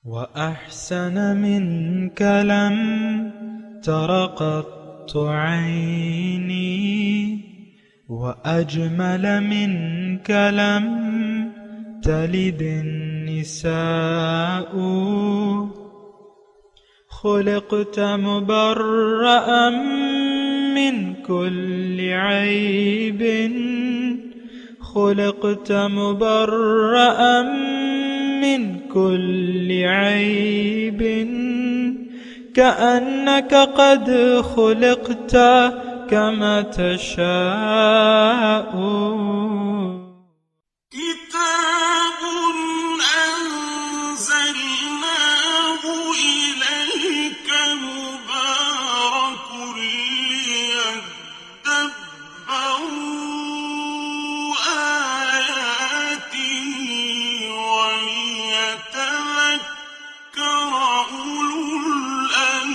وأحسن منك لم تر قط عيني وأجمل منك لم تلد النساء خلقت مبرأ من كل عيب خلقت مبرأ من كل عيب كأنك قد خلقت كما تشاء كتاب أنزلناه إليك مبارك ليدبروا آياته وليتذكر أولو الألباب.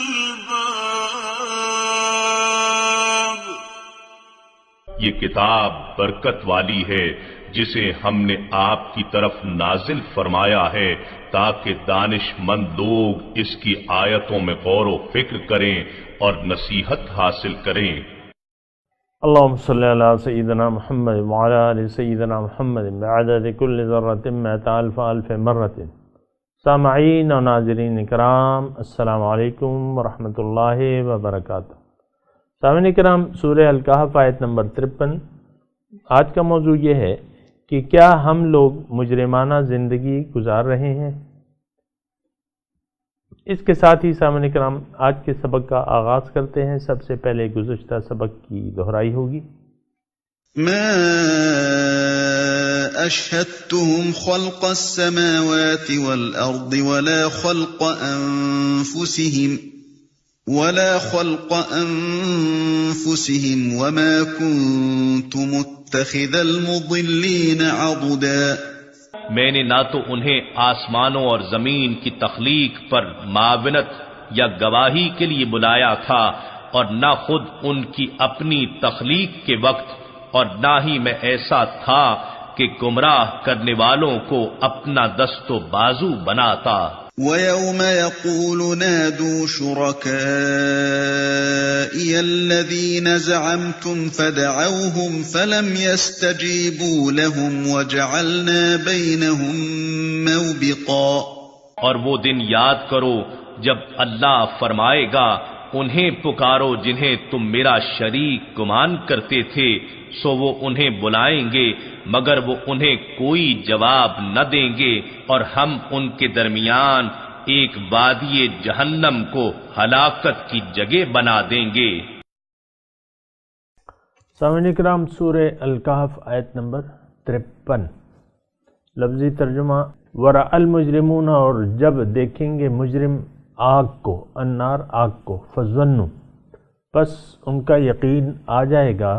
یہ کتاب برکت والی ہے جسے ہم نے آپ کی طرف نازل فرمایا ہے تاکہ دانش مند لوگ اس کی آیتوں میں غور و فکر کریں اور نصیحت حاصل کریں. اللهم صل على سيدنا محمد وعلى آل سيدنا محمد بعدد كل ذرة مئة ألف ألف مرة. سامعین و ناظرین کرام، السلام علیکم ورحمۃ اللہ وبرکاتہ. سامعین کرام، سورہ الکہف آیت نمبر 53. آج کا موضوع یہ ہے کہ کیا ہم لوگ مجرمانہ زندگی گزار رہے ہیں؟ اس کے ساتھ ہی سامعین کرام آج کے سبق کا آغاز کرتے ہیں. سب سے پہلے گزشتہ سبق کی دہرائی ہوگی. ما أشهدتهم خلق السماوات والأرض ولا خلق أنفسهم وما كنت متخذ المضلين عضدا. میں نے نہ تو انہیں آسمانوں اور زمین کی تخلیق پر معاونت یا گواہی کے لیے بلایا تھا اور نہ خود ان کی اپنی تخلیق کے وقت، اور نہ ہی میں ایسا تھا کہ گمراہ کرنے والوں کو اپنا دست و بازو بناتا. وَيَوْمَ يَقُولُ نَادُوا شُرَكَائِيَ الَّذِينَ زَعَمْتُمْ فَدَعَوْهُمْ فَلَمْ يَسْتَجِيبُوا لَهُمْ وَجَعَلْنَا بَيْنَهُمْ مَوْبِقًا. اور وہ دن یاد کرو جب اللہ فرمائے گا انہیں پکارو جنہیں تم میرا شریک گمان کرتے تھے، سو وہ انہیں بلائیں گے مگر وہ انہیں کوئی جواب نہ دیں گے، اور ہم ان کے درمیان ایک وادی جہنم کو ہلاکت کی جگہ بنا دیں گے. سامعین کرام، سورہ الکہف آیت نمبر 53. لفظی ترجمہ: ورأى المجرمون، اور جب دیکھیں گے مجرم آگ کو، النار آگ کو، فظنوا، پس ان کا یقین آ جائے گا،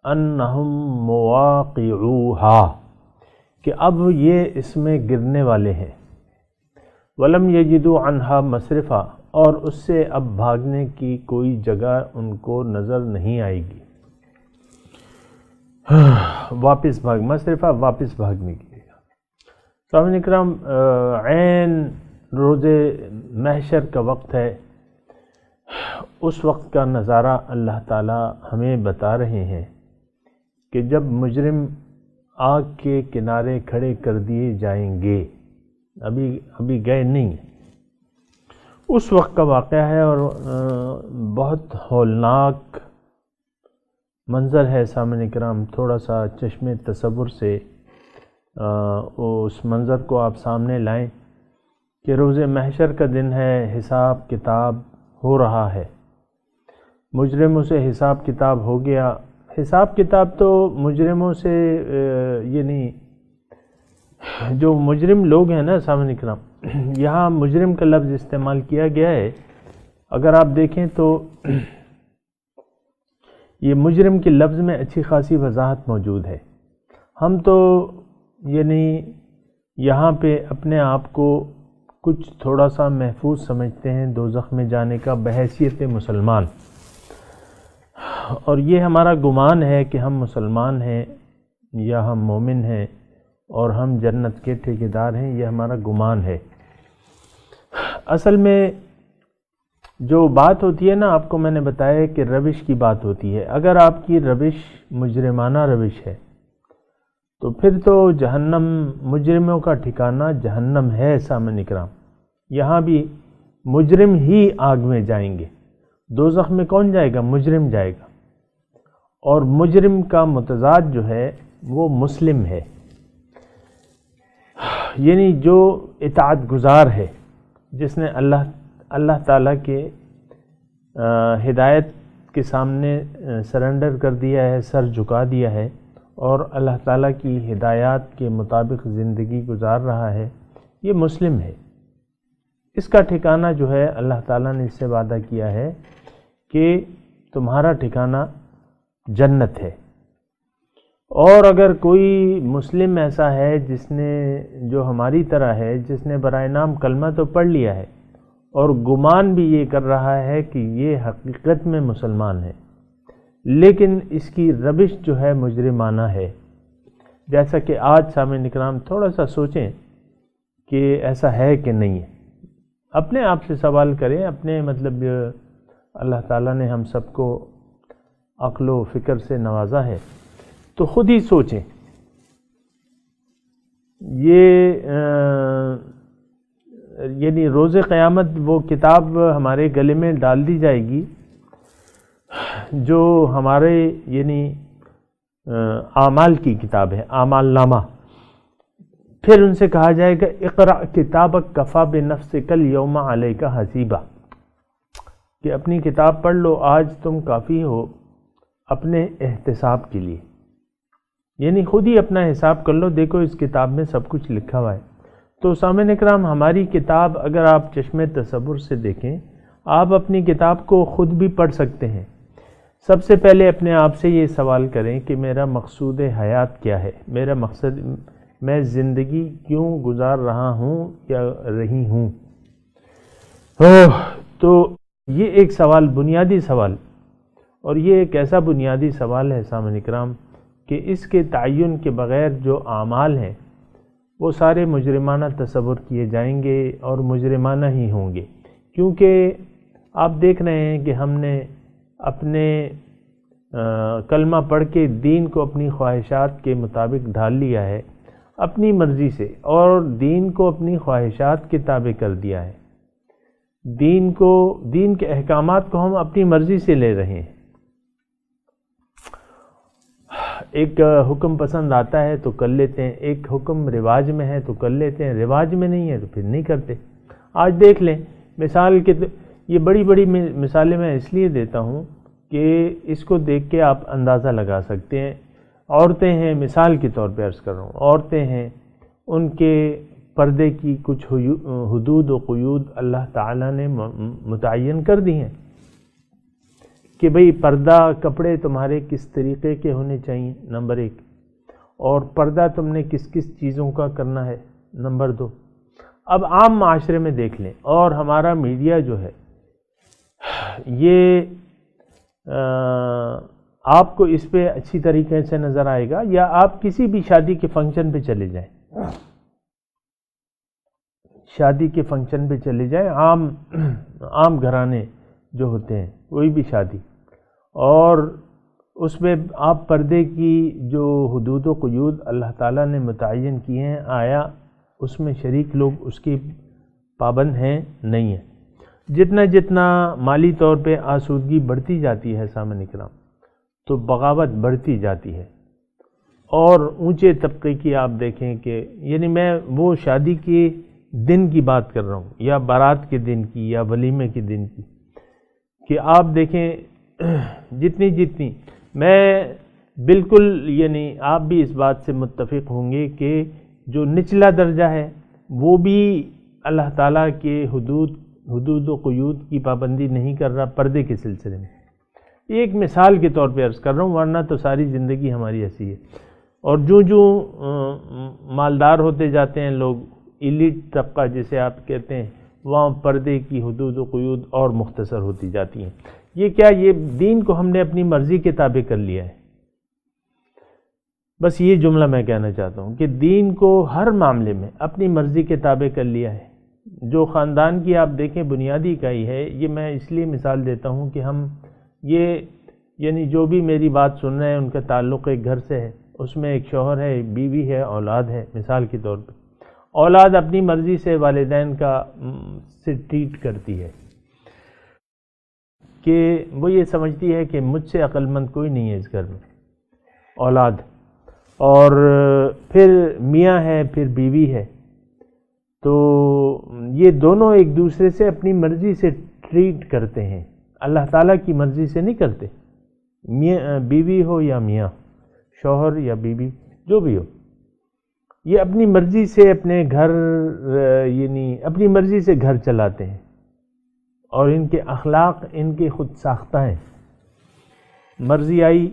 انہم مواقعوہا، کہ اب یہ اس میں گرنے والے ہیں، ولم یجدوا عنہا مصرفا، اور اس سے اب بھاگنے کی کوئی جگہ ان کو نظر نہیں آئے گی. واپس مصرفہ واپس بھاگنے کی جگہ. سامعین اکرام، عین روز محشر کا وقت ہے. اس وقت کا نظارہ اللہ تعالی ہمیں بتا رہے ہیں کہ جب مجرم آگ کے کنارے کھڑے کر دیے جائیں گے، ابھی گئے نہیں، اس وقت کا واقعہ ہے اور بہت ہولناک منظر ہے. سامعین کرام، تھوڑا سا چشم تصور سے اس منظر کو آپ سامنے لائیں کہ روز محشر کا دن ہے، حساب کتاب ہو رہا ہے. مجرموں سے حساب کتاب ہو گیا. حساب کتاب تو مجرموں سے یعنی جو مجرم لوگ ہیں نا سامعین کرام، یہاں مجرم کا لفظ استعمال کیا گیا ہے. اگر آپ دیکھیں تو یہ مجرم کے لفظ میں اچھی خاصی وضاحت موجود ہے. ہم تو یعنی یہاں پہ اپنے آپ کو کچھ تھوڑا سا محفوظ سمجھتے ہیں دوزخ میں جانے کا بحیثیت مسلمان، اور یہ ہمارا گمان ہے کہ ہم مسلمان ہیں یا ہم مومن ہیں اور ہم جنت کے ٹھیکیدار ہیں. یہ ہمارا گمان ہے. اصل میں جو بات ہوتی ہے نا، آپ کو میں نے بتایا کہ روش کی بات ہوتی ہے. اگر آپ کی روش مجرمانہ روش ہے تو پھر تو جہنم، مجرموں کا ٹھکانہ جہنم ہے. سامعین اکرام، یہاں بھی مجرم ہی آگ میں جائیں گے. دوزخ میں کون جائے گا؟ مجرم جائے گا. اور مجرم کا متضاد جو ہے وہ مسلم ہے، یعنی جو اطاعت گزار ہے، جس نے اللہ تعالیٰ کے ہدایت کے سامنے سرنڈر کر دیا ہے، سر جھکا دیا ہے اور اللہ تعالیٰ کی ہدایات کے مطابق زندگی گزار رہا ہے، یہ مسلم ہے. اس کا ٹھکانہ جو ہے اللہ تعالیٰ نے اس سے وعدہ کیا ہے کہ تمہارا ٹھکانہ جنت ہے. اور اگر کوئی مسلم ایسا ہے جس نے، جو ہماری طرح ہے، جس نے برائے نام کلمہ تو پڑھ لیا ہے اور گمان بھی یہ کر رہا ہے کہ یہ حقیقت میں مسلمان ہے، لیکن اس کی روش جو ہے مجرمانہ ہے، جیسا کہ آج سامعین اکرام تھوڑا سا سوچیں کہ ایسا ہے کہ نہیں ہے. اپنے آپ سے سوال کریں. اپنے مطلب اللہ تعالیٰ نے ہم سب کو عقل و فکر سے نوازا ہے تو خود ہی سوچیں. یہ یعنی روز قیامت وہ کتاب ہمارے گلے میں ڈال دی جائے گی جو ہمارے یعنی اعمال کی کتاب ہے، اعمال نامہ. پھر ان سے کہا جائے گا اقرأ کتابک کفا بنفسک الیوم علیک حسیبا، کہ اپنی کتاب پڑھ لو، آج تم کافی ہو اپنے احتساب کے لیے. یعنی خود ہی اپنا حساب کر لو، دیکھو اس کتاب میں سب کچھ لکھا ہوا ہے. تو سامعین اکرام، ہماری کتاب اگر آپ چشم تصور سے دیکھیں، آپ اپنی کتاب کو خود بھی پڑھ سکتے ہیں. سب سے پہلے اپنے آپ سے یہ سوال کریں کہ میرا مقصود حیات کیا ہے، میرا مقصد، میں زندگی کیوں گزار رہا ہوں یا رہی ہوں. تو یہ ایک سوال، بنیادی سوال، اور یہ ایک ایسا بنیادی سوال ہے سامعین اکرام کہ اس کے تعین کے بغیر جو اعمال ہیں وہ سارے مجرمانہ تصور کیے جائیں گے اور مجرمانہ ہی ہوں گے. کیونکہ آپ دیکھ رہے ہیں کہ ہم نے اپنے کلمہ پڑھ کے دین کو اپنی خواہشات کے مطابق ڈھال لیا ہے اپنی مرضی سے، اور دین کو اپنی خواہشات کے تابع کر دیا ہے. دین کے احکامات کو ہم اپنی مرضی سے لے رہے ہیں. ایک حکم پسند آتا ہے تو کر لیتے ہیں، ایک حکم رواج میں ہے تو کر لیتے ہیں، رواج میں نہیں ہے تو پھر نہیں کرتے. آج دیکھ لیں، مثال کے یہ بڑی بڑی مثالیں میں اس لیے دیتا ہوں کہ اس کو دیکھ کے آپ اندازہ لگا سکتے ہیں. عورتیں ہیں، مثال کے طور پہ عرض کر رہا ہوں، عورتیں ہیں، ان کے پردے کی کچھ حدود و قیود اللہ تعالیٰ نے متعین کر دی ہیں کہ بھئی پردہ کپڑے تمہارے کس طریقے کے ہونے چاہیے، نمبر 1، اور پردہ تم نے کس کس چیزوں کا کرنا ہے، نمبر 2. اب عام معاشرے میں دیکھ لیں، اور ہمارا میڈیا جو ہے یہ آپ کو اس پہ اچھی طریقے سے نظر آئے گا، یا آپ کسی بھی شادی کے فنکشن پہ چلے جائیں، شادی کے فنکشن پہ چلے جائیں، عام گھرانے جو ہوتے ہیں کوئی بھی شادی، اور اس میں آپ پردے کی جو حدود و قیود اللہ تعالیٰ نے متعین کیے ہیں، آیا اس میں شریک لوگ اس کی پابند ہیں؟ نہیں ہیں. جتنا مالی طور پہ آسودگی بڑھتی جاتی ہے سامعین اکرام، تو بغاوت بڑھتی جاتی ہے. اور اونچے طبقے کی آپ دیکھیں کہ یعنی میں وہ شادی کے دن کی بات کر رہا ہوں، یا بارات کے دن کی، یا ولیمے کے دن کی، کہ آپ دیکھیں جتنی میں بالکل یعنی آپ بھی اس بات سے متفق ہوں گے کہ جو نچلا درجہ ہے وہ بھی اللہ تعالیٰ کے حدود و قیود کی پابندی نہیں کر رہا پردے کے سلسلے میں. ایک مثال کے طور پہ عرض کر رہا ہوں، ورنہ تو ساری زندگی ہماری ایسی ہے. اور جو مالدار ہوتے جاتے ہیں لوگ، ایلیٹ طبقہ جسے آپ کہتے ہیں، وہاں پردے کی حدود و قیود اور مختصر ہوتی جاتی ہیں. یہ کیا، یہ دین کو ہم نے اپنی مرضی کے تابع کر لیا ہے. بس یہ جملہ میں کہنا چاہتا ہوں کہ دین کو ہر معاملے میں اپنی مرضی کے تابع کر لیا ہے. جو خاندان کی آپ دیکھیں بنیادی اکائی ہے، یہ میں اس لیے مثال دیتا ہوں کہ ہم یہ یعنی جو بھی میری بات سن رہے ہیں ان کا تعلق ایک گھر سے ہے، اس میں ایک شوہر ہے، ایک بیوی ہے، اولاد ہے۔ مثال کے طور پہ اولاد اپنی مرضی سے والدین کا سے ٹریٹ کرتی ہے کہ وہ یہ سمجھتی ہے کہ مجھ سے عقل مند کوئی نہیں ہے اس گھر میں، اولاد، اور پھر میاں ہے، پھر بیوی ہے، تو یہ دونوں ایک دوسرے سے اپنی مرضی سے ٹریٹ کرتے ہیں، اللہ تعالیٰ کی مرضی سے نہیں کرتے۔ میاں بیوی ہو یا میاں، شوہر یا بیوی جو بھی ہو، یہ اپنی مرضی سے اپنے گھر یعنی اپنی مرضی سے گھر چلاتے ہیں، اور ان کے اخلاق ان کے خود ساختہ ہیں۔ مرضی آئی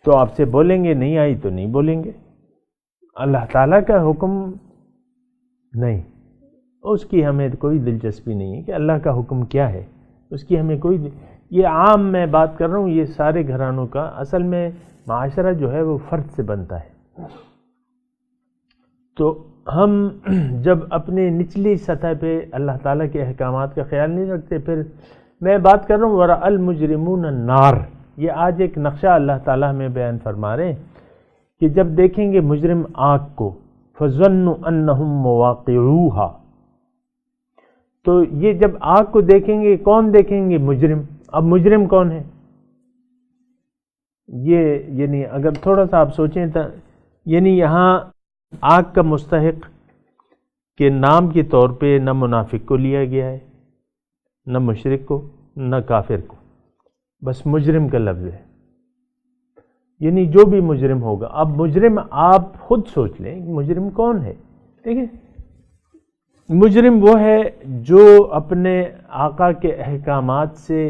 تو آپ سے بولیں گے، نہیں آئی تو نہیں بولیں گے۔ اللہ تعالیٰ کا حکم نہیں، اس کی ہمیں کوئی دلچسپی نہیں ہے کہ اللہ کا حکم کیا ہے، اس کی ہمیں کوئی یہ عام میں بات کر رہا ہوں، یہ سارے گھرانوں کا اصل میں معاشرہ جو ہے وہ فرد سے بنتا ہے۔ تو ہم جب اپنے نچلی سطح پہ اللہ تعالیٰ کے احکامات کا خیال نہیں رکھتے، پھر میں بات کر رہا ہوں ورأى المجرمون النار، یہ آج ایک نقشہ اللہ تعالیٰ ہمیں بیان فرما رہے ہیں کہ جب دیکھیں گے مجرم آگ کو، فَظَنُّوا أَنَّهُمْ مُوَاقِعُوهَا، تو یہ جب آگ کو دیکھیں گے، کون دیکھیں گے؟ مجرم۔ اب مجرم کون ہے؟ یہ یعنی اگر تھوڑا سا آپ سوچیں تو یعنی یہاں آگ کا مستحق کے نام کے طور پہ نہ منافق کو لیا گیا ہے، نہ مشرک کو، نہ کافر کو، بس مجرم کا لفظ ہے، یعنی جو بھی مجرم ہوگا۔ اب مجرم آپ خود سوچ لیں مجرم کون ہے؟ دیکھیں، مجرم وہ ہے جو اپنے آقا کے احکامات سے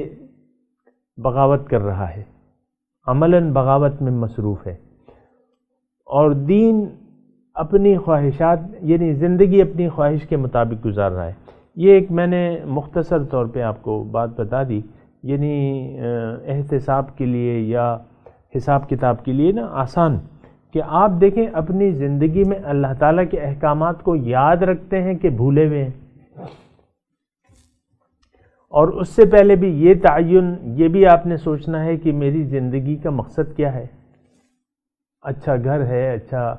بغاوت کر رہا ہے، عملاً بغاوت میں مصروف ہے، اور دین اپنی خواہشات یعنی زندگی اپنی خواہش کے مطابق گزار رہا ہے۔ یہ ایک میں نے مختصر طور پہ آپ کو بات بتا دی، یعنی احتساب کے لیے یا حساب کتاب کے لیے نا آسان، کہ آپ دیکھیں اپنی زندگی میں اللہ تعالیٰ کے احکامات کو یاد رکھتے ہیں کہ بھولے ہوئے ہیں، اور اس سے پہلے بھی یہ تعین یہ بھی آپ نے سوچنا ہے کہ میری زندگی کا مقصد کیا ہے۔ اچھا گھر ہے، اچھا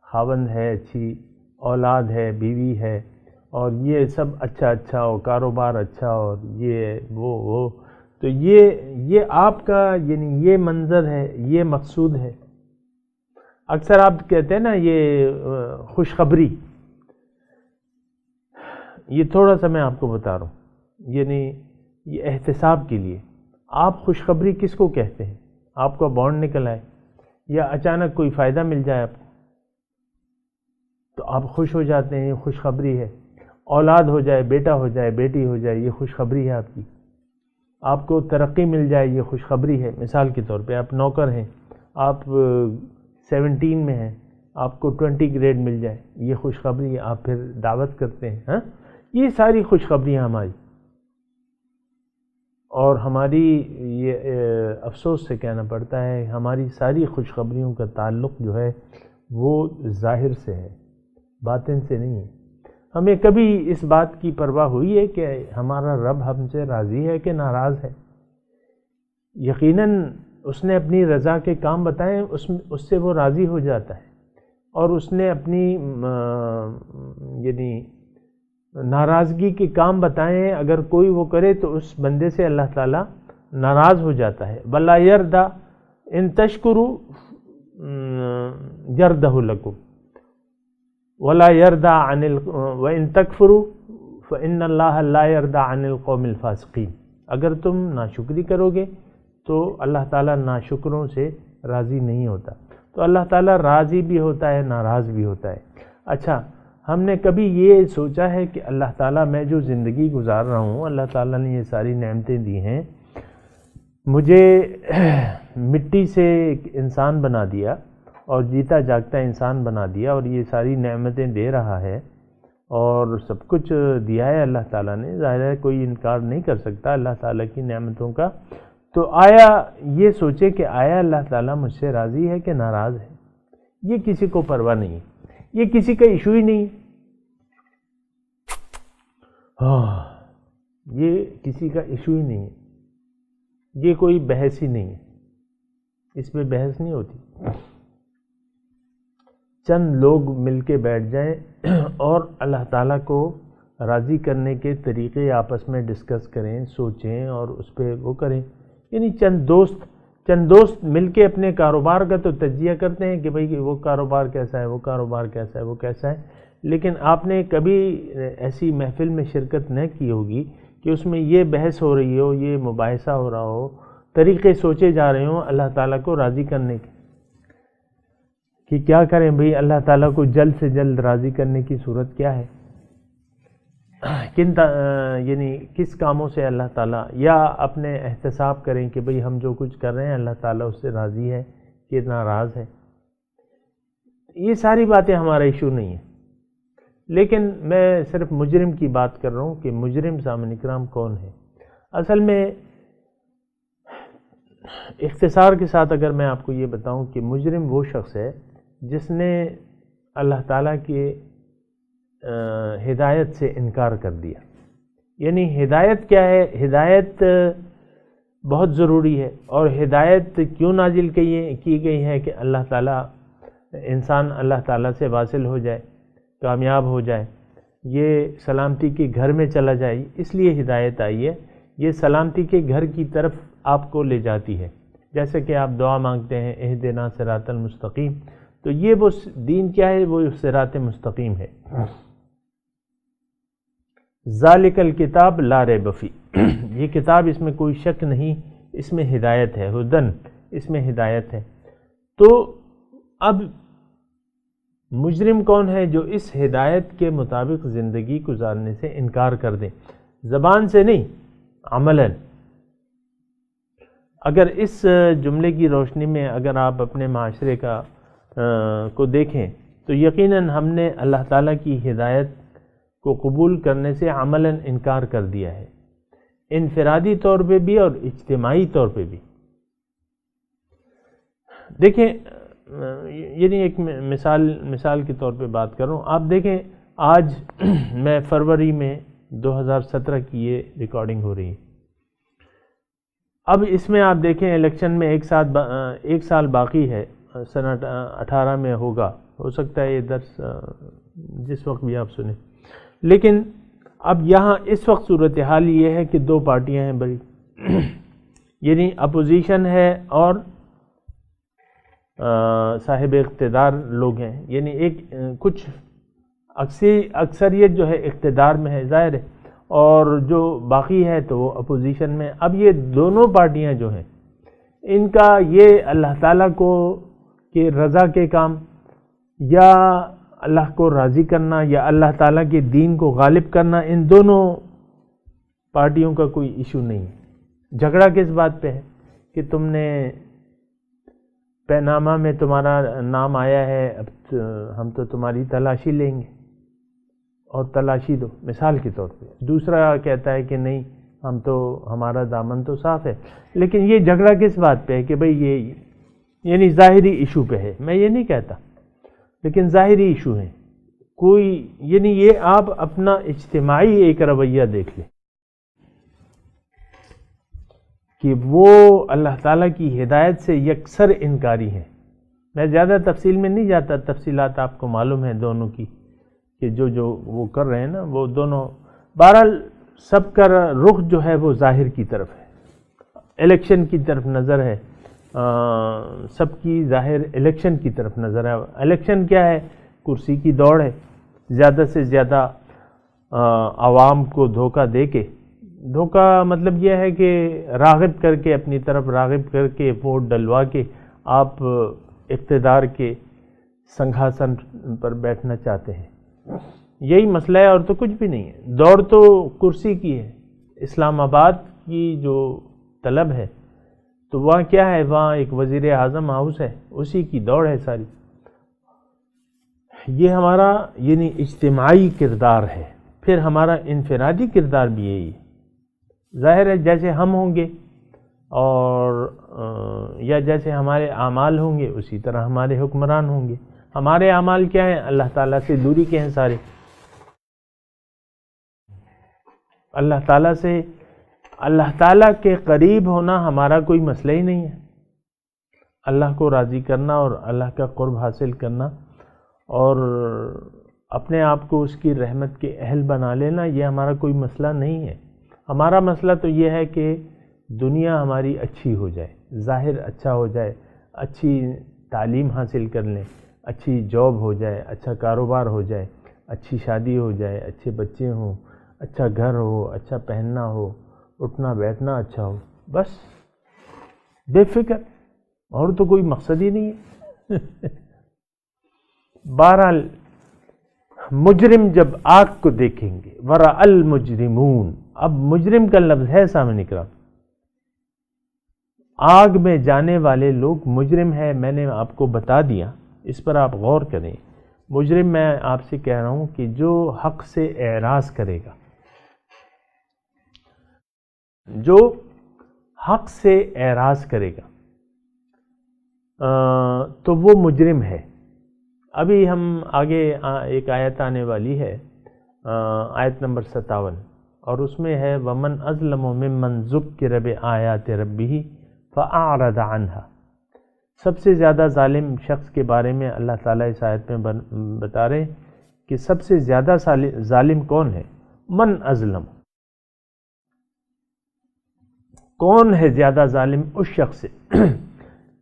خاوند ہے، اچھی اولاد ہے، بیوی ہے، اور یہ سب اچھا اور کاروبار اچھا، اور یہ وہ تو یہ آپ کا یعنی یہ منظر ہے، یہ مقصود ہے۔ اکثر آپ کہتے ہیں نا یہ خوشخبری، یہ تھوڑا سا میں آپ کو بتا رہا ہوں، یعنی یہ احتساب کے لیے آپ خوشخبری کس کو کہتے ہیں؟ آپ کا بانڈ نکل آئے یا اچانک کوئی فائدہ مل جائے آپ کو تو آپ خوش ہو جاتے ہیں، یہ خوشخبری ہے۔ اولاد ہو جائے، بیٹا ہو جائے، بیٹی ہو جائے، یہ خوشخبری ہے آپ کی۔ آپ کو ترقی مل جائے، یہ خوشخبری ہے۔ مثال کے طور پہ آپ نوکر ہیں، آپ 17 میں ہیں، آپ کو 20 گریڈ مل جائے، یہ خوشخبری ہے، آپ پھر دعوت کرتے ہیں۔ ہاں، یہ ساری خوشخبریاں ہماری، اور ہماری یہ افسوس سے کہنا پڑتا ہے ہماری ساری خوشخبریوں کا تعلق جو ہے وہ ظاہر سے ہے، باطن سے نہیں ہے۔ ہمیں کبھی اس بات کی پرواہ ہوئی ہے کہ ہمارا رب ہم سے راضی ہے کہ ناراض ہے؟ یقیناً اس نے اپنی رضا کے کام بتائے، اس سے وہ راضی ہو جاتا ہے، اور اس نے اپنی یعنی ناراضگی کے کام بتائے ہیں، اگر کوئی وہ کرے تو اس بندے سے اللہ تعالیٰ ناراض ہو جاتا ہے۔ وَلَا يَرْضَى إِن تَشْكُرُوا يَرْضَهُ لَكُمْ وَلَا يَرْضَى وَإِن تَكْفُرُوا فَإِنَّ اللَّهَ لَا يَرْضَى عَنِ الْقَوْمِ الْفَاسِقِينَ، اگر تم ناشکری کرو گے تو اللہ تعالیٰ ناشکروں سے راضی نہیں ہوتا۔ تو اللہ تعالیٰ راضی بھی ہوتا ہے، ناراض بھی ہوتا ہے۔ اچھا، ہم نے کبھی یہ سوچا ہے کہ اللہ تعالیٰ میں جو زندگی گزار رہا ہوں، اللہ تعالیٰ نے یہ ساری نعمتیں دی ہیں، مجھے مٹی سے ایک انسان بنا دیا اور جیتا جاگتا انسان بنا دیا، اور یہ ساری نعمتیں دے رہا ہے اور سب کچھ دیا ہے اللہ تعالیٰ نے، ظاہر ہے کوئی انکار نہیں کر سکتا اللہ تعالیٰ کی نعمتوں کا۔ تو آیا یہ سوچے کہ آیا اللہ تعالیٰ مجھ سے راضی ہے کہ ناراض ہے؟ یہ کسی کو پرواہ نہیں، یہ کسی کا ایشو ہی نہیں۔ یہ کسی کا ایشو ہی نہیں ہے، یہ کوئی بحث ہی نہیں ہے، اس میں بحث نہیں ہوتی۔ چند لوگ مل کے بیٹھ جائیں اور اللہ تعالیٰ کو راضی کرنے کے طریقے آپس میں ڈسکس کریں، سوچیں اور اس پہ وہ کریں۔ یعنی چند دوست مل کے اپنے کاروبار کا تو تجزیہ کرتے ہیں کہ بھئی وہ کاروبار کیسا ہے، وہ کاروبار کیسا ہے، وہ کیسا ہے، لیکن آپ نے کبھی ایسی محفل میں شرکت نہ کی ہوگی کہ اس میں یہ بحث ہو رہی ہو، یہ مباحثہ ہو رہا ہو، طریقے سوچے جا رہے ہوں اللہ تعالیٰ کو راضی کرنے کے، کہ کیا کریں بھئی اللہ تعالیٰ کو جلد سے جلد راضی کرنے کی صورت کیا ہے، یعنی کس کاموں سے اللہ تعالیٰ، یا اپنے احتساب کریں کہ بھئی ہم جو کچھ کر رہے ہیں اللہ تعالیٰ اس سے راضی ہے کہ ناراض ہے۔ یہ ساری باتیں ہمارا ایشو نہیں ہے، لیکن میں صرف مجرم کی بات کر رہا ہوں کہ مجرم سامعین کرام کون ہے۔ اصل میں اختصار کے ساتھ اگر میں آپ کو یہ بتاؤں کہ مجرم وہ شخص ہے جس نے اللہ تعالیٰ کے ہدایت سے انکار کر دیا۔ یعنی ہدایت کیا ہے؟ ہدایت بہت ضروری ہے، اور ہدایت کیوں نازل کی گئی ہے کہ اللہ تعالیٰ، انسان اللہ تعالیٰ سے واصل ہو جائے، کامیاب ہو جائے، یہ سلامتی کے گھر میں چلا جائے، اس لیے ہدایت آئی ہے۔ یہ سلامتی کے گھر کی طرف آپ کو لے جاتی ہے، جیسے کہ آپ دعا مانگتے ہیں اہدنا صراط المستقیم، تو یہ وہ دین کیا ہے؟ وہ صراط مستقیم ہے۔ ذالک الکتاب لا ریب فیہ، یہ کتاب اس میں کوئی شک نہیں، اس میں ہدایت ہے، ہدن، اس میں ہدایت ہے۔ تو اب مجرم کون ہے؟ جو اس ہدایت کے مطابق زندگی گزارنے سے انکار کر دیں، زبان سے نہیں، عملاً۔ اگر اس جملے کی روشنی میں اگر آپ اپنے معاشرے کو دیکھیں تو یقیناً ہم نے اللہ تعالیٰ کی ہدایت کو قبول کرنے سے عملاً انکار کر دیا ہے، انفرادی طور پہ بھی اور اجتماعی طور پہ بھی۔ دیکھیں، یعنی ایک مثال کے طور پہ بات کر رہا ہوں، آپ دیکھیں آج میں فروری میں 2017 کی یہ ریکارڈنگ ہو رہی ہے۔ اب اس میں آپ دیکھیں الیکشن میں ایک سال باقی ہے، سنہ 18 میں ہوگا، ہو سکتا ہے یہ درس جس وقت بھی آپ سنیں، لیکن اب یہاں اس وقت صورتحال یہ ہے کہ دو پارٹیاں ہیں بڑی، یعنی اپوزیشن ہے اور صاحب اقتدار لوگ ہیں، یعنی ایک کچھ اکثریت جو ہے اقتدار میں ہے ظاہر ہے، اور جو باقی ہے تو وہ اپوزیشن میں۔ اب یہ دونوں پارٹیاں جو ہیں ان کا یہ اللہ تعالیٰ کو کہ رضا کے کام، یا اللہ کو راضی کرنا، یا اللہ تعالیٰ کے دین کو غالب کرنا، ان دونوں پارٹیوں کا کوئی ایشو نہیں ہے۔ جھگڑا کس بات پہ ہے کہ تم نے پینامہ میں تمہارا نام آیا ہے، اب ہم تو تمہاری تلاشی لیں گے اور تلاشی دو، مثال کے طور پہ۔ دوسرا کہتا ہے کہ نہیں، ہمارا دامن تو صاف ہے، لیکن یہ جھگڑا کس بات پہ ہے کہ بھئی یہ یعنی ظاہری ایشو پہ ہے، میں یہ نہیں کہتا، لیکن ظاہری ایشو ہے کوئی، یعنی یہ آپ اپنا اجتماعی ایک رویہ دیکھ لیں کہ وہ اللہ تعالیٰ کی ہدایت سے یکسر انکاری ہیں۔ میں زیادہ تفصیل میں نہیں جاتا، تفصیلات آپ کو معلوم ہیں دونوں کی کہ جو وہ کر رہے ہیں نا، وہ دونوں، بہرحال سب کا رخ جو ہے وہ ظاہر کی طرف ہے، الیکشن کی طرف نظر ہے، سب کی ظاہر الیکشن کی طرف نظر ہے۔ الیکشن کیا ہے؟ کرسی کی دوڑ ہے، زیادہ سے زیادہ عوام کو دھوکہ دے کے، دھوکہ مطلب یہ ہے کہ راغب کر کے، اپنی طرف راغب کر کے، ووٹ ڈلوا کے آپ اقتدار کے سنگھاسن پر بیٹھنا چاہتے ہیں، یہی مسئلہ ہے اور تو کچھ بھی نہیں ہے۔ دوڑ تو کرسی کی ہے، اسلام آباد کی جو طلب ہے تو وہاں کیا ہے؟ وہاں ایک وزیر اعظم ہاؤس ہے، اسی کی دوڑ ہے ساری۔ یہ ہمارا یعنی اجتماعی کردار ہے، پھر ہمارا انفرادی کردار بھی یہی ہے۔ ظاہر ہے جیسے ہم ہوں گے اور یا جیسے ہمارے اعمال ہوں گے اسی طرح ہمارے حکمران ہوں گے۔ ہمارے اعمال کیا ہیں؟ اللہ تعالیٰ سے دوری کے ہیں سارے، اللہ تعالیٰ کے قریب ہونا ہمارا کوئی مسئلہ ہی نہیں ہے. اللہ کو راضی کرنا اور اللہ کا قرب حاصل کرنا اور اپنے آپ کو اس کی رحمت کے اہل بنا لینا، یہ ہمارا کوئی مسئلہ نہیں ہے. ہمارا مسئلہ تو یہ ہے کہ دنیا ہماری اچھی ہو جائے، ظاہر اچھا ہو جائے، اچھی تعلیم حاصل کر لیں، اچھی جاب ہو جائے، اچھا کاروبار ہو جائے، اچھی شادی ہو جائے، اچھے بچے ہوں، اچھا گھر ہو، اچھا پہننا ہو، اٹھنا بیٹھنا اچھا ہو، بس بے فکر، اور تو کوئی مقصد ہی نہیں ہے. بہرحال مجرم جب آگ کو دیکھیں گے، ورأى المجرمون، اب مجرم کا لفظ ہے سامنے اکرام، آگ میں جانے والے لوگ مجرم ہے. میں نے آپ کو بتا دیا، اس پر آپ غور کریں. مجرم میں آپ سے کہہ رہا ہوں کہ جو حق سے اعراض کرے گا، جو حق سے اعراض کرے گا تو وہ مجرم ہے. ابھی ہم آگے ایک آیت آنے والی ہے، آیت نمبر 57، اور اس میں ہے وَمَنْ أَظْلَمُ مِمَّنْ ذُكِّرَ بِآيَاتِ رَبِّهِ فَأَعْرَضَ عَنْهَا. سب سے زیادہ ظالم شخص کے بارے میں اللہ تعالیٰ اس آیت میں بتا رہے کہ سب سے زیادہ ظالم کون ہے. من ازلم، کون ہے زیادہ ظالم؟ اس شخص سے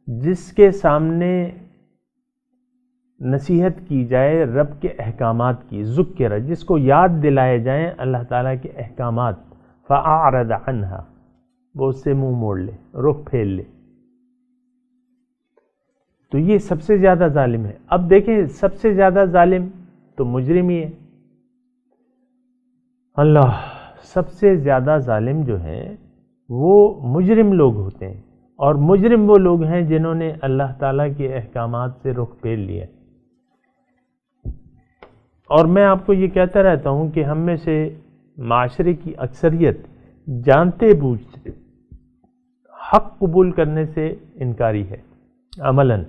جس کے سامنے نصیحت کی جائے رب کے احکامات کی، ذکر، جس کو یاد دلائے جائیں اللہ تعالیٰ کے احکامات، فَأَعْرَضَ عَنْهَا، وہ اس سے منہ موڑ لے، رخ پھیر لے، تو یہ سب سے زیادہ ظالم ہے. اب دیکھیں سب سے زیادہ ظالم تو مجرم ہی ہے. اللہ، سب سے زیادہ ظالم جو ہیں وہ مجرم لوگ ہوتے ہیں، اور مجرم وہ لوگ ہیں جنہوں نے اللہ تعالیٰ کے احکامات سے رخ پھیر لیا. اور میں آپ کو یہ کہتا رہتا ہوں کہ ہم میں سے معاشرے کی اکثریت جانتے بوجھتے حق قبول کرنے سے انکاری ہے، عملاً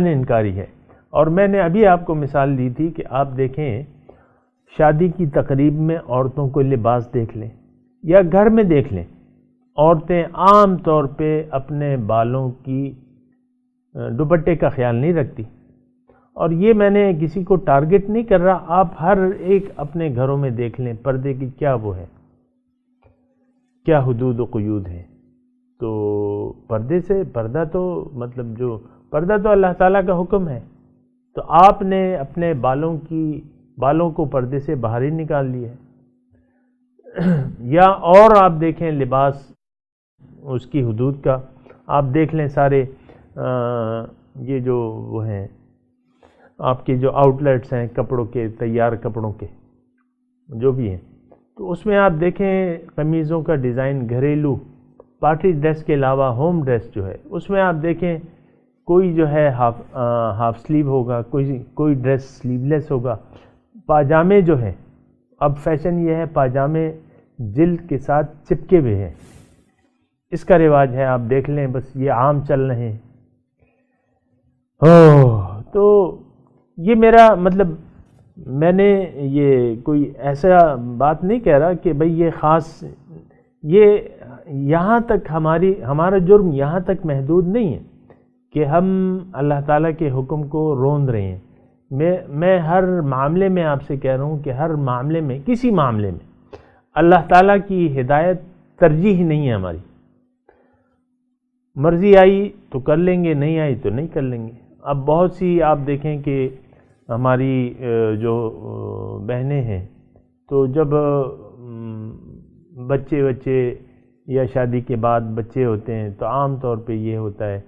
انکاری ہے. اور میں نے ابھی آپ کو مثال دی تھی کہ آپ دیکھیں شادی کی تقریب میں عورتوں کو لباس دیکھ لیں یا گھر میں دیکھ لیں، عورتیں عام طور پہ اپنے بالوں کی دوپٹے کا خیال نہیں رکھتی. اور یہ میں نے کسی کو ٹارگٹ نہیں کر رہا، آپ ہر ایک اپنے گھروں میں دیکھ لیں پردے کی کیا وہ ہے، کیا حدود و قیود ہیں. تو پردے سے پردہ تو مطلب جو پردہ تو اللہ تعالیٰ کا حکم ہے، تو آپ نے اپنے بالوں کو پردے سے باہر ہی نکال لیا ہے. یا اور آپ دیکھیں لباس اس کی حدود کا، آپ دیکھ لیں سارے یہ جو وہ ہیں آپ کے جو آؤٹ لیٹس ہیں کپڑوں کے، تیار کپڑوں کے جو بھی ہیں، تو اس میں آپ دیکھیں قمیضوں کا ڈیزائن گھریلو پارٹی ڈریس کے علاوہ ہوم ڈریس جو ہے اس میں آپ دیکھیں کوئی جو ہے ہاف سلیو ہوگا، کوئی ڈریس سلیو لیس ہوگا. پاجامے جو ہیں، اب فیشن یہ ہے پاجامے جلد کے ساتھ چپکے ہوئے ہیں، اس کا رواج ہے، آپ دیکھ لیں بس یہ عام چل رہے ہیں. تو یہ میرا مطلب میں نے یہ کوئی ایسا بات نہیں کہہ رہا کہ بھئی یہ خاص، یہ یہاں تک ہمارا جرم یہاں تک محدود نہیں ہے کہ ہم اللہ تعالیٰ کے حکم کو روند رہے ہیں. میں ہر معاملے میں آپ سے کہہ رہا ہوں کہ ہر معاملے میں، کسی معاملے میں اللہ تعالیٰ کی ہدایت ترجیح نہیں ہے ہماری. مرضی آئی تو کر لیں گے، نہیں آئی تو نہیں کر لیں گے. اب بہت سی آپ دیکھیں کہ ہماری جو بہنیں ہیں تو جب بچے یا شادی کے بعد بچے ہوتے ہیں تو عام طور پہ یہ ہوتا ہے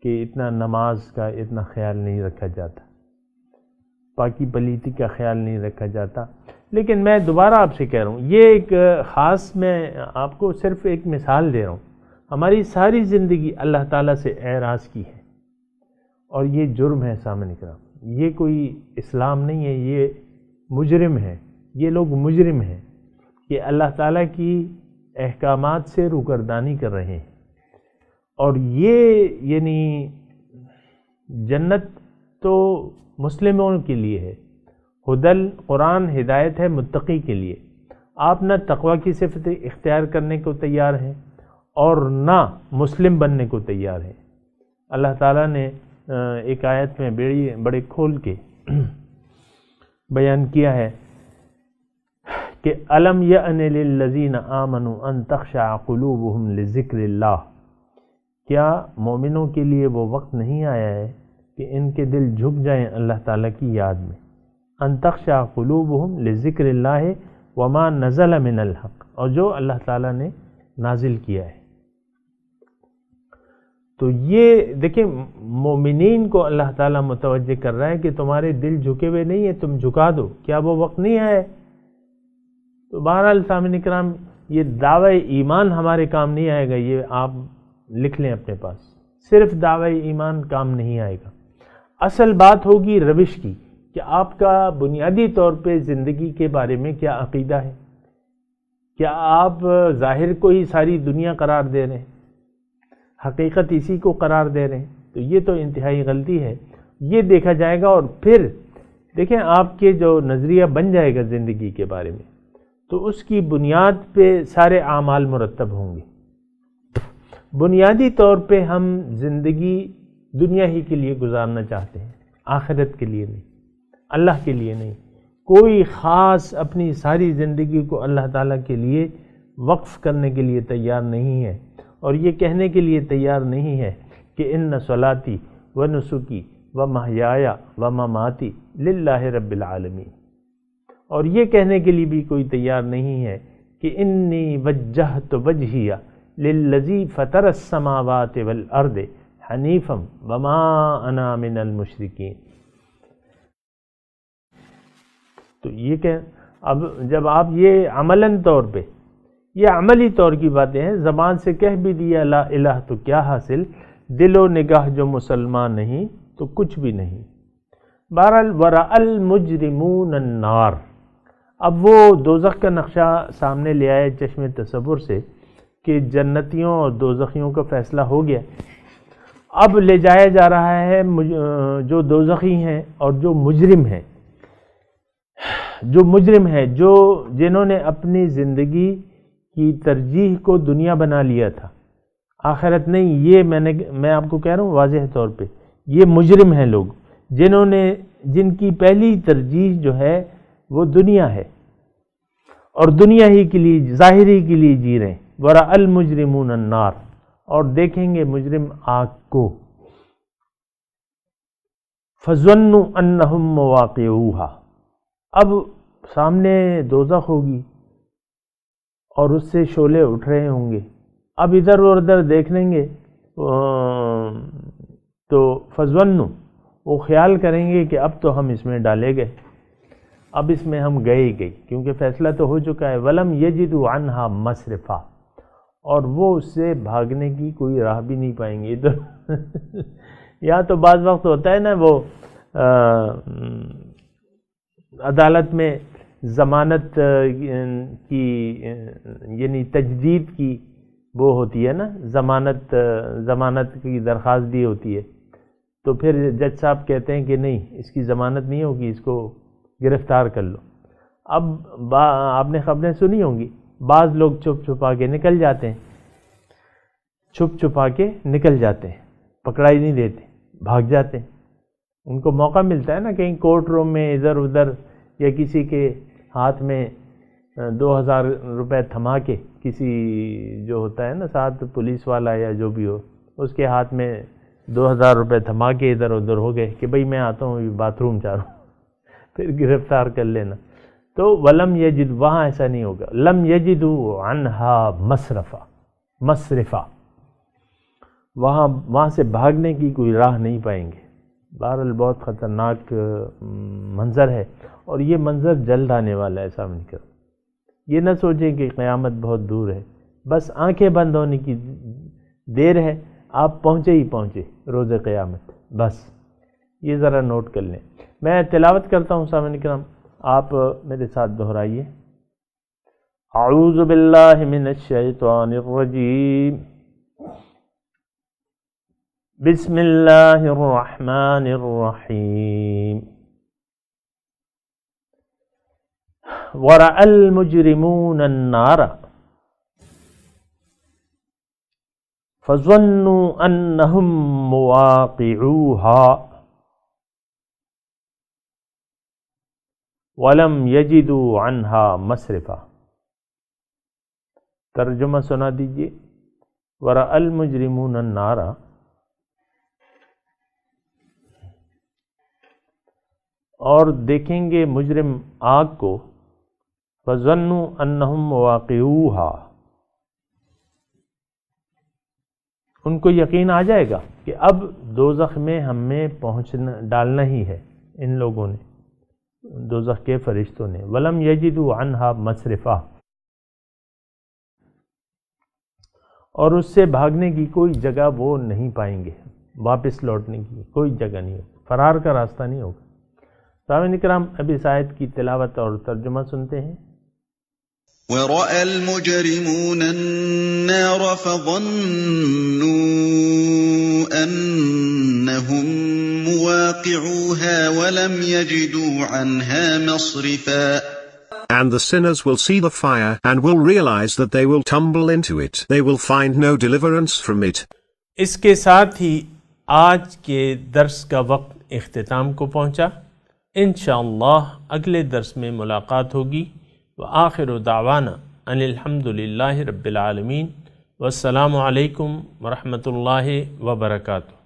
کہ اتنا نماز کا اتنا خیال نہیں رکھا جاتا، پاکی پلیتی کا خیال نہیں رکھا جاتا. لیکن میں دوبارہ آپ سے کہہ رہا ہوں، یہ ایک خاص، میں آپ کو صرف ایک مثال دے رہا ہوں. ہماری ساری زندگی اللہ تعالیٰ سے اعراض کی ہے، اور یہ جرم ہے سامنے کرام. یہ کوئی اسلام نہیں ہے، یہ مجرم ہے. یہ لوگ مجرم ہیں کہ اللہ تعالیٰ کی احکامات سے روگردانی کر رہے ہیں. اور یہ یعنی جنت تو مسلموں کے لیے ہے، ہدل قرآن ہدایت ہے متقی کے لیے. آپ نہ تقوی کی صفت اختیار کرنے کو تیار ہیں اور نہ مسلم بننے کو تیار ہیں. اللہ تعالیٰ نے ایک آیت میں بڑے کھول کے بیان کیا ہے کہ الم یأن للذین آمنوا ان تخشع قلوبہم لذکر اللہ. کیا مومنوں کے لیے وہ وقت نہیں آیا ہے کہ ان کے دل جھک جائیں اللہ تعالیٰ کی یاد میں. ان تخشع قلوبہم لذکر اللہ وما نزل من الحق، اور جو اللہ تعالیٰ نے نازل کیا ہے. تو یہ دیکھیں مومنین کو اللہ تعالیٰ متوجہ کر رہا ہے کہ تمہارے دل جھکے ہوئے نہیں ہیں، تم جھکا دو. کیا وہ وقت نہیں ہے؟ تو بہرحال سامعین کرام، یہ دعوی ایمان ہمارے کام نہیں آئے گا، یہ آپ لکھ لیں اپنے پاس. صرف دعوی ایمان کام نہیں آئے گا. اصل بات ہوگی روش کی کہ آپ کا بنیادی طور پہ زندگی کے بارے میں کیا عقیدہ ہے. کیا آپ ظاہر کو ہی ساری دنیا قرار دے رہے ہیں، حقیقت اسی کو قرار دے رہے ہیں؟ تو یہ تو انتہائی غلطی ہے. یہ دیکھا جائے گا، اور پھر دیکھیں آپ کے جو نظریہ بن جائے گا زندگی کے بارے میں، تو اس کی بنیاد پہ سارے اعمال مرتب ہوں گے. بنیادی طور پہ ہم زندگی دنیا ہی کے لیے گزارنا چاہتے ہیں، آخرت کے لیے نہیں، اللہ کے لیے نہیں. کوئی خاص اپنی ساری زندگی کو اللہ تعالیٰ کے لیے وقف کرنے کے لیے تیار نہیں ہے، اور یہ کہنے کے لیے تیار نہیں ہے کہ ان صلاتی و نسکی و محیای و مماتی للہ رب العالمین. اور یہ کہنے کے لیے بھی کوئی تیار نہیں ہے کہ انی وجہت وجہی للذی فطر السماوات والارض حنیفا وما انا من المشرکین. تو یہ کہ اب جب آپ یہ عملاً طور پہ، یہ عملی طور کی باتیں ہیں، زبان سے کہہ بھی دیا لا الہ تو کیا حاصل، دل و نگاہ جو مسلمان نہیں تو کچھ بھی نہیں. بہرحال ورأى المجرمون النار. اب وہ دوزخ کا نقشہ سامنے لے آئے چشم تصور سے کہ جنتیوں اور دوزخیوں کا فیصلہ ہو گیا. اب لے جایا جا رہا ہے جو دوزخی ہیں اور جو مجرم ہیں، جو جنہوں نے اپنی زندگی کی ترجیح کو دنیا بنا لیا تھا، آخرت نہیں. یہ میں آپ کو کہہ رہا ہوں واضح طور پہ، یہ مجرم ہیں لوگ جن کی پہلی ترجیح جو ہے وہ دنیا ہے، اور دنیا ہی کے لیے، ظاہری کے لیے جی رہے ہیں. وَرَأَى الْمُجْرِمُونَ النَّارِ، اور دیکھیں گے مجرم آگ کو. فَظَنُّوا أَنَّهُمْ مُوَاقِعُوهَا. اب سامنے دوزخ ہوگی اور اس سے شعلے اٹھ رہے ہوں گے. اب ادھر اور ادھر دیکھ لیں گے تو فَظَنُّوا، وہ خیال کریں گے کہ اب تو ہم اس میں ڈالے گئے، اب اس میں ہم گئے ہی گئے، کیونکہ فیصلہ تو ہو چکا ہے. وَلَمْ يَجِدُوا عَنْهَا مَصْرِفًا، اور وہ اس سے بھاگنے کی کوئی راہ بھی نہیں پائیں گے. یا تو بعض وقت ہوتا ہے نا، وہ عدالت میں ضمانت کی یعنی تجدید کی وہ ہوتی ہے نا، ضمانت کی درخواست دی ہوتی ہے، تو پھر جج صاحب کہتے ہیں کہ نہیں، اس کی ضمانت نہیں ہوگی، اس کو گرفتار کر لو. اب آپ نے خبریں سنی ہوں گی، بعض لوگ چھپ چھپا کے نکل جاتے ہیں، پکڑائی نہیں دیتے، بھاگ جاتے ہیں. ان کو موقع ملتا ہے نا کہیں کورٹ روم میں ادھر ادھر، یا کسی کے ہاتھ میں 2000 روپے تھما کے، کسی جو ہوتا ہے نا ساتھ پولیس والا یا جو بھی ہو، اس کے ہاتھ میں 2000 روپے تھما کے ادھر ادھر ہو گئے کہ بھئی میں آتا ہوں باتھ روم چاہ رہا ہوں، پھر گرفتار کر لینا. تو ولم یجد، وہاں ایسا نہیں ہوگا. لم یجدوا عنہا مصرفا، وہاں سے بھاگنے کی کوئی راہ نہیں پائیں گے. بہرحال بہت خطرناک منظر ہے، اور یہ منظر جلد آنے والا ہے. سامنے کر یہ نہ سوچیں کہ قیامت بہت دور ہے، بس آنکھیں بند ہونے کی دیر ہے، آپ پہنچے ہی پہنچے روز قیامت. بس یہ ذرا نوٹ کر لیں. میں تلاوت کرتا ہوں سامعین کرام، آپ میرے ساتھ دہرائیے. اعوذ باللہ من الشیطان الرجیم، بسم اللہ الرحمن الرحیم. وَرَأَى الْمُجْرِمُونَ النَّارَ فَظَنُّوا أَنَّهُمْ مُوَاقِعُوهَا وَلَمْ يَجِدُوا عَنْهَا مَصْرِفًا۔ ترجمہ سنا دیجیے۔ وَرَأَى الْمُجْرِمُونَ النَّارَ، اور دیکھیں گے مجرم آگ کو، فَظَنُّوا أَنَّهُمْ مُوَاقِعُوهَا، ان کو یقین آ جائے گا کہ اب دوزخ میں ہمیں ڈالنا ہی ہے، ان لوگوں نے، دوزخ کے فرشتوں نے۔ وَلَمْ يَجِدُوا عَنْهَا مَصْرِفًا، اور اس سے بھاگنے کی کوئی جگہ وہ نہیں پائیں گے، واپس لوٹنے کی کوئی جگہ نہیں ہوگی، فرار کا راستہ نہیں ہوگا۔ سامعین کرام، اب اس آیت کی تلاوت اور ترجمہ سنتے ہیں۔ وَرَأَى الْمُجْرِمُونَ النَّارَ فَظَنُّوا أَنَّهُمْ مُوَاقِعُوهَا وَلَمْ يَجِدُوا عَنْهَا مَصْرِفًا۔ And the sinners will see the fire and will realize that they will tumble into it. They will find no deliverance from it. اس کے ساتھ ہی آج کے درس کا وقت اختتام کو پہنچا۔ انشاءاللہ اگلے درس میں ملاقات ہوگی۔ وآخر دعوانا ان الحمدللہ رب العالمین، والسلام علیکم ورحمۃ اللہ وبرکاتہ۔